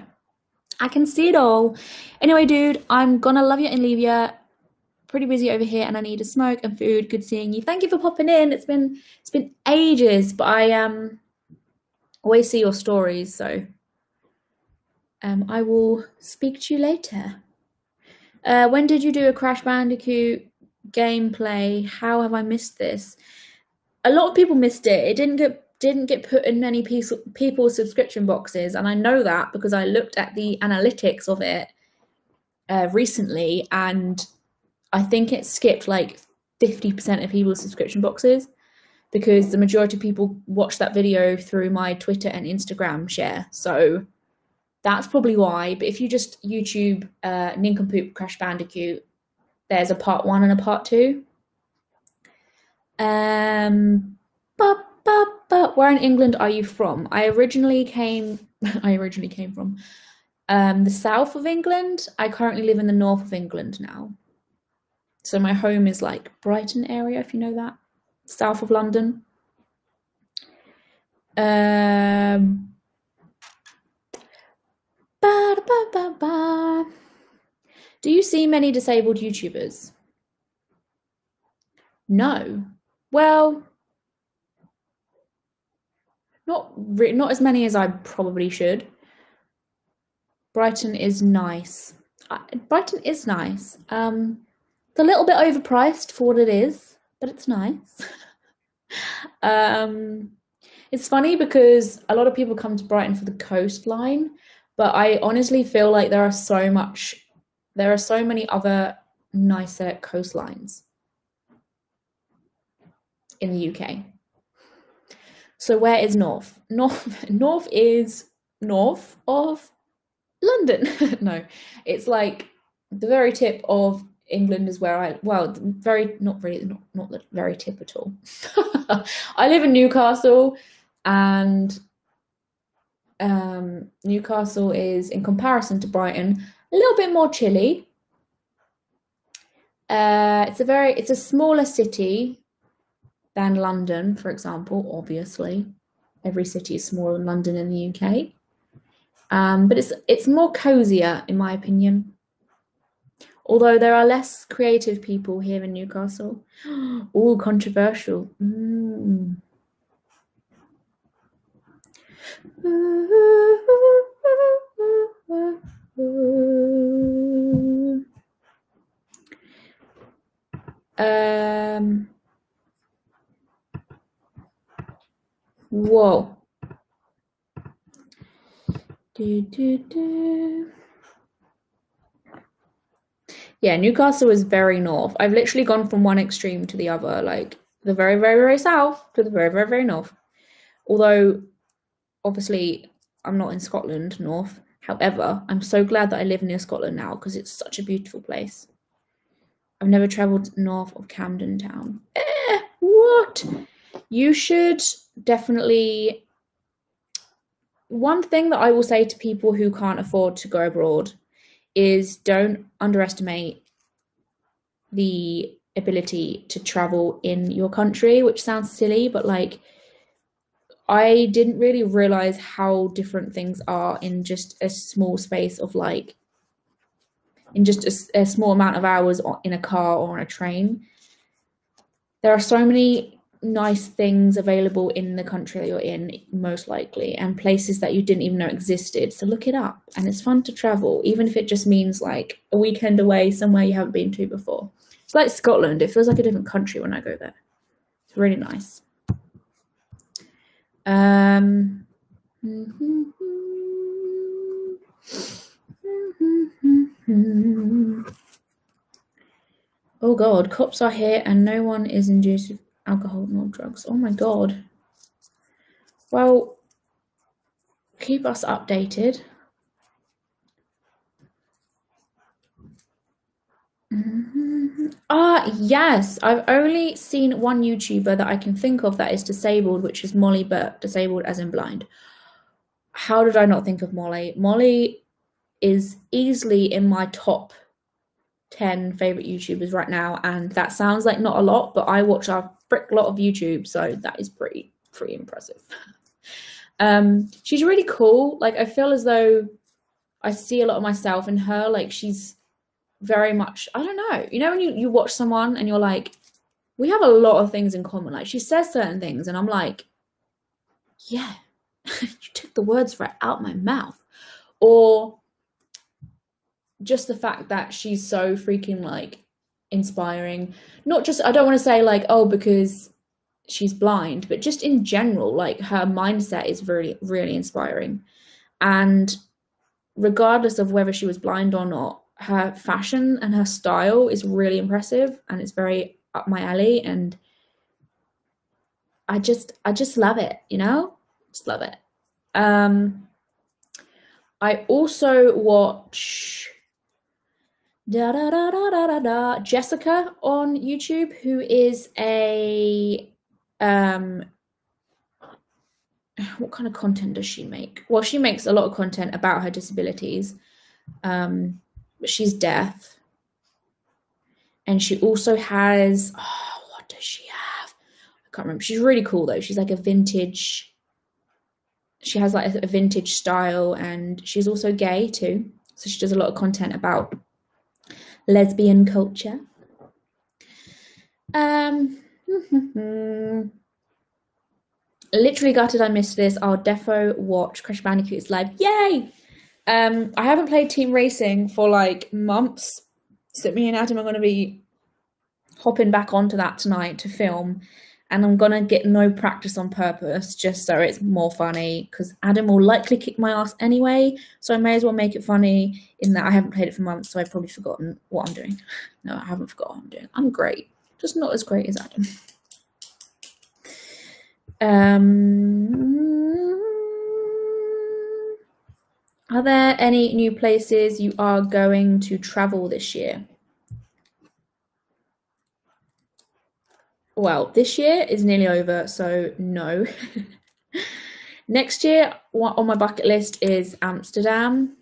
I can see it all. Anyway, dude, I'm gonna love you and leave you. Pretty busy over here, and I need a smoke and food. Good seeing you. Thank you for popping in. It's been ages, but I always see your stories, so I will speak to you later. When did you do a Crash Bandicoot gameplay? How have I missed this? A lot of people missed it. It didn't get put in many people's subscription boxes, and I know that because I looked at the analytics of it recently, and I think it skipped like 50% of people's subscription boxes, because the majority of people watched that video through my Twitter and Instagram share. So that's probably why. But if you just YouTube Nincompoop Crash Bandicoot, there's a part 1 and a part 2. Where in England are you from? I originally came from the south of England. I currently live in the north of England now. So my home is like Brighton area, if you know that. South of London. Do you see many disabled YouTubers? No. Well, not as many as I probably should. Brighton is nice. Brighton is nice. It's a little bit overpriced for what it is, but it's nice. It's funny because a lot of people come to Brighton for the coastline, but I honestly feel like there are so many other nicer coastlines in the UK. So where is North? North is north of London. No, it's like the very tip of England is where not the very tip at all. I live in Newcastle, and Newcastle is, in comparison to Brighton, a little bit more chilly. It's a smaller city than London, for example. Obviously, every city is smaller than London in the UK, but it's more cozier, in my opinion. Although there are less creative people here in Newcastle. Ooh, controversial. Whoa. Yeah, Newcastle is very north. I've literally gone from one extreme to the other, like the very, very, very south to the very, very, very north. Although, obviously, I'm not in Scotland, north. However, I'm so glad that I live near Scotland now because it's such a beautiful place. I've never travelled north of Camden Town. What? You should definitely... One thing that I will say to people who can't afford to go abroad is don't underestimate the ability to travel in your country, which sounds silly, but like I didn't really realize how different things are in just a small space of like in just a small amount of hours in a car or on a train. There are so many nice things available in the country that you're in, most likely, and places that you didn't even know existed. So look it up, and it's fun to travel, even if it just means like a weekend away somewhere you haven't been to before. It's like Scotland. It feels like a different country when I go there. It's really nice. Oh God, cops are here and no one is induced with alcohol nor drugs. Oh my God. Well, keep us updated. Yes, I've only seen one YouTuber that I can think of that is disabled, which is Molly Burke, disabled as in blind. How did I not think of Molly? Molly is easily in my top 10 favorite YouTubers right now, and that sounds like not a lot, but I watch a frick lot of YouTube, so that is pretty impressive. She's really cool. Like, I feel as though I see a lot of myself in her. Like, she's very much, I don't know, you know, when you watch someone and you're like, we have a lot of things in common. Like, she says certain things and I'm like, yeah, you took the words right out my mouth. Or just the fact that she's so freaking like inspiring. Not just, I don't want to say like, oh, because she's blind, but just in general, like her mindset is really, really inspiring. And regardless of whether she was blind or not, her fashion and her style is really impressive, and it's very up my alley, and I just love it, you know? Just love it. I also watch Jessica on YouTube, who is a what kind of content does she make? Well, she makes a lot of content about her disabilities, but she's deaf, and she also has, oh, what does she have? I can't remember. She's really cool though. She's like a vintage, she has like a vintage style, and she's also gay too, so she does a lot of content about lesbian culture. Literally gutted I missed this. I'll defo watch Crash Bandicoot's live. Yay! I haven't played Team Racing for like months, so me and Adam are going to be hopping back onto that tonight to film, and I'm going to get no practice on purpose just so it's more funny, because Adam will likely kick my ass anyway, so I may as well make it funny in that I haven't played it for months, so I've probably forgotten what I'm doing. No, I haven't forgotten what I'm doing. I'm great, just not as great as Adam. Are there any new places you are going to travel this year? Well, this year is nearly over, so no. Next year, on my bucket list is Amsterdam,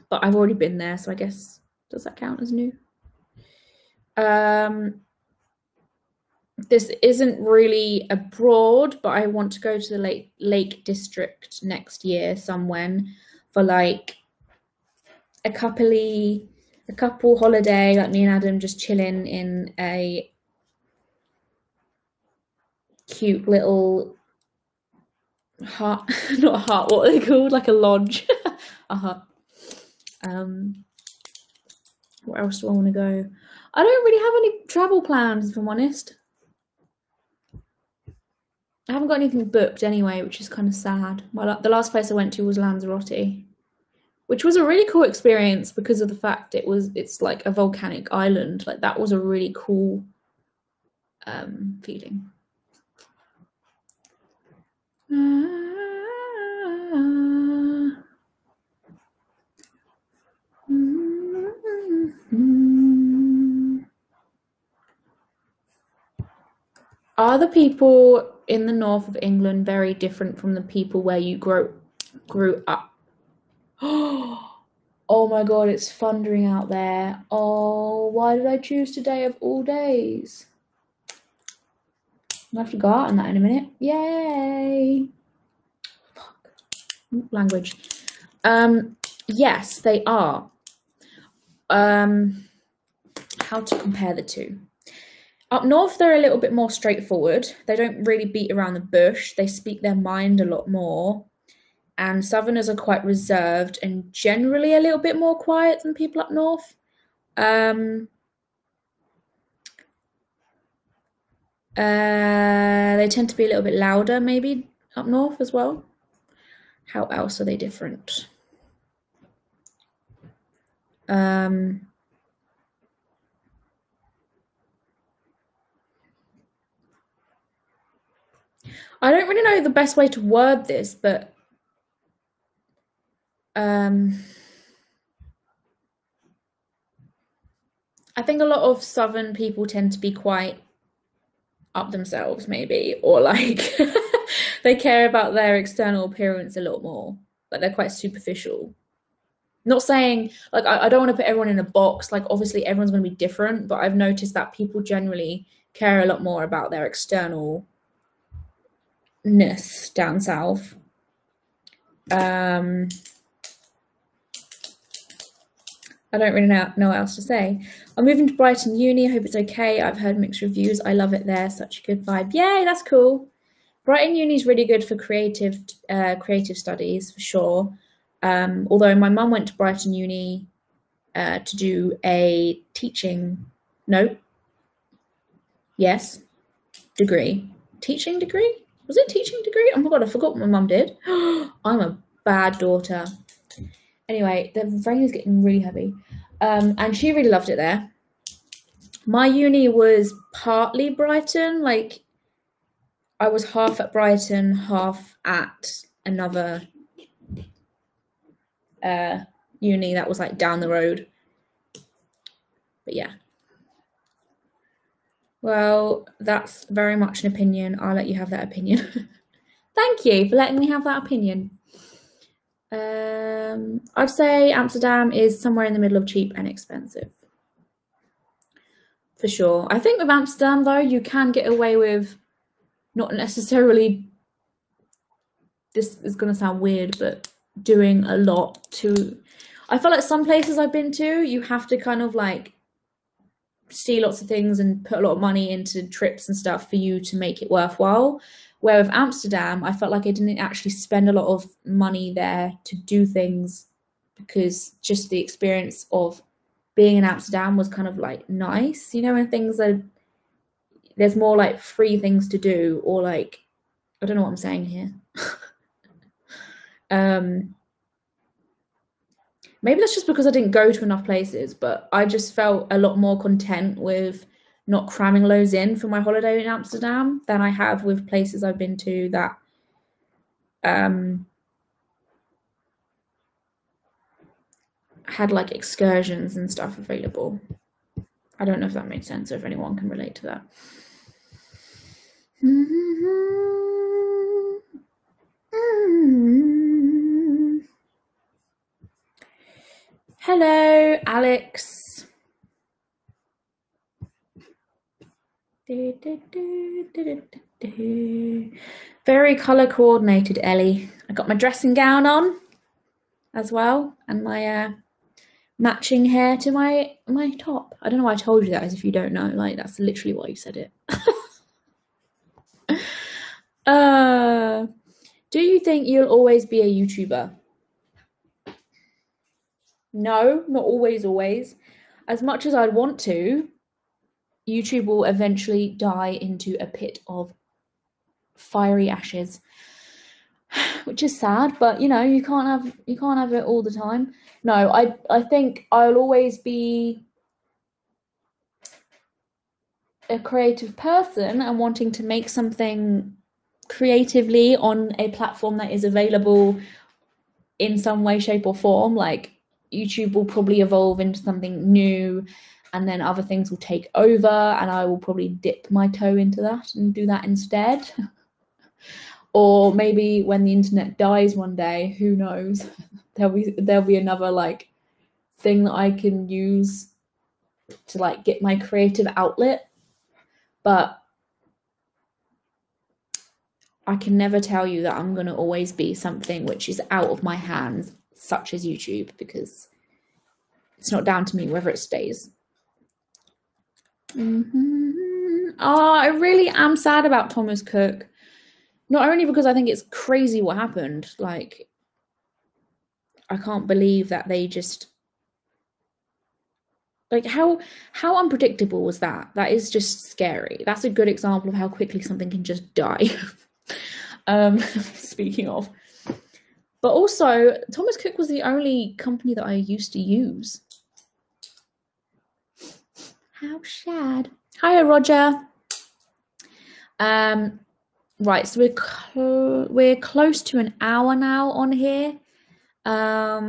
but I've already been there, so I guess, does that count as new? This isn't really abroad, but I want to go to the Lake District next year somewhere for like a couple holiday, like me and Adam just chilling in a cute little hut, not a hut, what are they called? Like a lodge, a hut. Where else do I want to go? I don't really have any travel plans, if I'm honest. I haven't got anything booked anyway, which is kind of sad. The last place I went to was Lanzarote, which was a really cool experience because of the fact it's like a volcanic island. Like, that was a really cool feeling. Are the people in the north of England very different from the people where you grew up? Oh my God, it's thundering out there. Oh, why did I choose today of all days? I'll have to go out on that in a minute. Yay! Fuck. Language. Yes, they are. How to compare the two. Up north, they're a little bit more straightforward. They don't really beat around the bush. They speak their mind a lot more. And southerners are quite reserved and generally a little bit more quiet than people up north. They tend to be a little bit louder, maybe, up north as well. How else are they different? I don't really know the best way to word this, but I think a lot of southern people tend to be quite up themselves, maybe, or like they care about their external appearance a lot more. Like they're quite superficial. Not saying like I don't want to put everyone in a box. Like obviously everyone's going to be different, but I've noticed that people generally care a lot more about their externalness down south. I don't really know what else to say. I'm moving to Brighton Uni. I hope it's okay. I've heard mixed reviews. I love it there. Such a good vibe. Yay, that's cool. Brighton Uni is really good for creative studies for sure. Although my mum went to Brighton Uni to do a teaching, no, yes, degree. Teaching degree? Was it teaching degree? Oh my god, I forgot what my mum did. I'm a bad daughter. Anyway, the rain is getting really heavy. And she really loved it there. My uni was partly Brighton, like I was half at Brighton, half at another uni that was like down the road. But yeah. Well, that's very much an opinion. I'll let you have that opinion. Thank you for letting me have that opinion. I'd say Amsterdam is somewhere in the middle of cheap and expensive. For sure. I think with Amsterdam, though, you can get away with not necessarily, this is going to sound weird, but doing a lot to, I feel like some places I've been to, you have to kind of like see lots of things and put a lot of money into trips and stuff for you to make it worthwhile. Where with Amsterdam, I felt like I didn't actually spend a lot of money there to do things because just the experience of being in Amsterdam was kind of like nice, you know, and things are, there's more like free things to do, or like, I don't know what I'm saying here. Maybe that's just because I didn't go to enough places, but I just felt a lot more content with not cramming loads in for my holiday in Amsterdam than I have with places I've been to that had like excursions and stuff available. I don't know if that made sense or if anyone can relate to that. Hello, Alex. Very colour coordinated, Ellie. I got my dressing gown on as well, and my matching hair to my top. I don't know why I told you that, as if you don't know. Like, that's literally why you said it. Do you think you'll always be a YouTuber? No, not always. As much as I'd want to, YouTube will eventually die into a pit of fiery ashes, which is sad, but you know, you can't have it all the time. No, I think I'll always be a creative person and wanting to make something creatively on a platform that is available in some way, shape, or form. Like YouTube will probably evolve into something new, and then other things will take over, and I will probably dip my toe into that and do that instead. Or maybe when the internet dies one day, who knows? There'll be another like thing that I can use to like get my creative outlet. But I can never tell you that I'm going to always be something which is out of my hands, such as YouTube, because it's not down to me whether it stays. Oh, I really am sad about Thomas Cook. Not only because I think it's crazy what happened, like, I can't believe that they just, like, how unpredictable was that? That is just scary. That's a good example of how quickly something can just die. Speaking of. But also, Thomas Cook was the only company that I used to use. How sad. Hiya, Roger. Right, so we're close to an hour now on here. I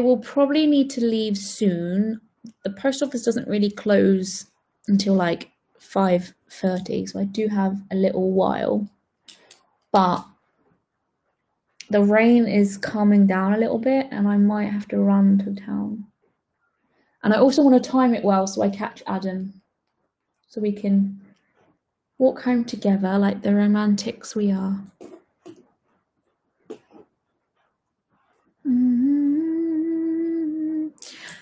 will probably need to leave soon. The post office doesn't really close until like 5:30, so I do have a little while. But the rain is calming down a little bit, and I might have to run to town. And I also want to time it well so I catch Adam, so we can walk home together like the romantics we are.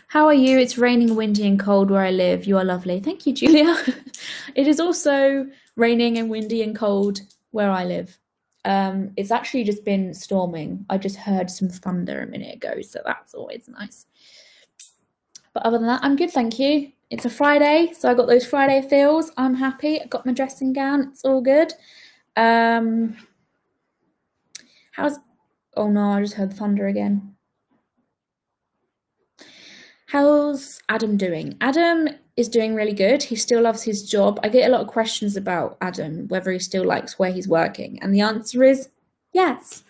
How are you? It's raining, windy and cold where I live. You are lovely. Thank you, Julia. It is also raining and windy and cold where I live. It's actually just been storming. I just heard some thunder a minute ago, so that's always nice. But other than that, I'm good, thank you. It's a Friday, so I got those Friday feels. I'm happy. I got my dressing gown. It's all good. Oh no, I just heard thunder again. How's Adam doing? Adam is doing really good. He still loves his job. I get a lot of questions about Adam, whether he still likes where he's working. And the answer is yes.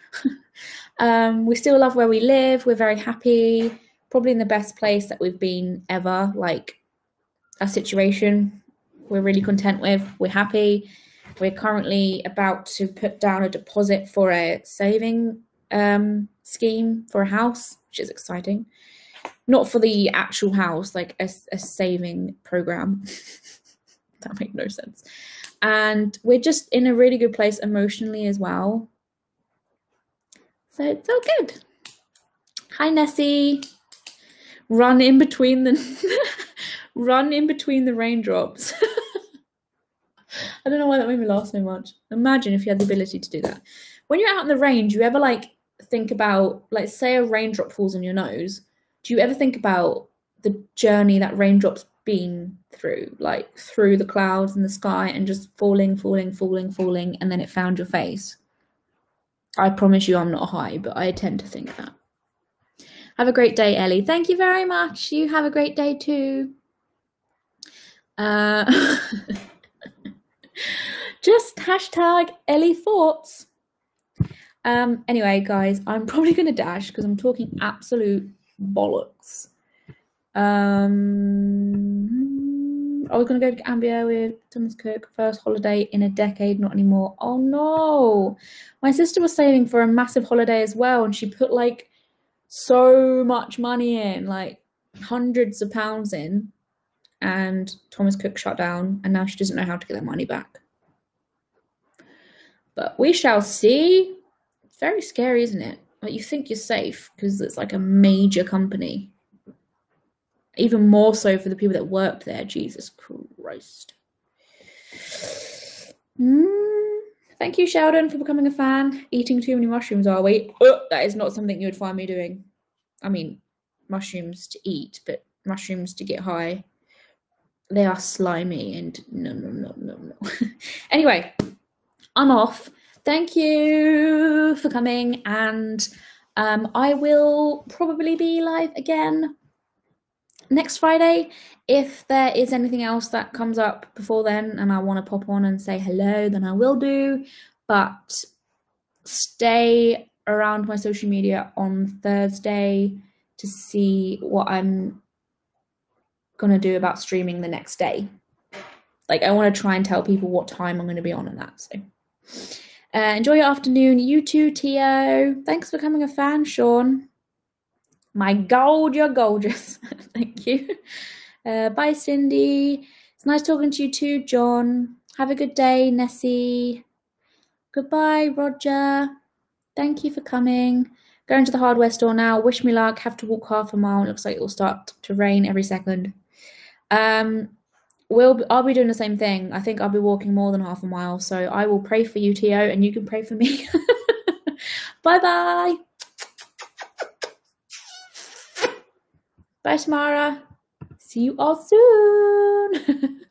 We still love where we live. We're very happy. Probably in the best place that we've been ever. Like, a situation we're really content with. We're happy. We're currently about to put down a deposit for a saving scheme for a house, which is exciting. Not for the actual house, like a saving program. That makes no sense. And we're just in a really good place emotionally as well. So it's all good. Hi, Nessie. Run in between the raindrops. I don't know why that made me laugh so much. Imagine if you had the ability to do that. When you're out in the rain, do you ever like think about, like, say a raindrop falls on your nose? Do you ever think about the journey that raindrops been through, like through the clouds in the sky and just falling, and then it found your face? I promise you I'm not high, but I tend to think that. Have a great day, Ellie. Thank you very much. You have a great day too. Just hashtag Ellie thoughts. Anyway, guys, I'm probably going to dash because I'm talking absolute bollocks. I was going to go to Gambia with Thomas Cook. First holiday in a decade, not anymore. Oh no. My sister was saving for a massive holiday as well, and she put like so much money in, like hundreds of pounds in, and Thomas Cook shut down, and now she doesn't know how to get that money back. But we shall see. It's very scary, isn't it? Like, you think you're safe because it's like a major company. Even more so for the people that worked there. Jesus Christ. Thank you, Sheldon, for becoming a fan. Eating too many mushrooms, are we? That is not something you would find me doing. I mean, mushrooms to eat, but mushrooms to get high. They are slimy and no. Anyway, I'm off. Thank you for coming, and I will probably be live again next Friday. If there is anything else that comes up before then and I want to pop on and say hello, then I will do. But stay around my social media on Thursday to see what I'm going to do about streaming the next day. Like, I want to try and tell people what time I'm going to be on and that. So enjoy your afternoon. You too, Tio. Thanks for becoming a fan, Sean. My gold, you're gorgeous. Thank you. Bye, Cindy. It's nice talking to you too, John. Have a good day, Nessie. Goodbye, Roger. Thank you for coming. Going to the hardware store now. Wish me luck. Have to walk half a mile. It looks like it will start to rain every second. I'll be doing the same thing. I think I'll be walking more than half a mile. So I will pray for you, Tio, and you can pray for me. Bye-bye. Bye, Tamara. See you all soon.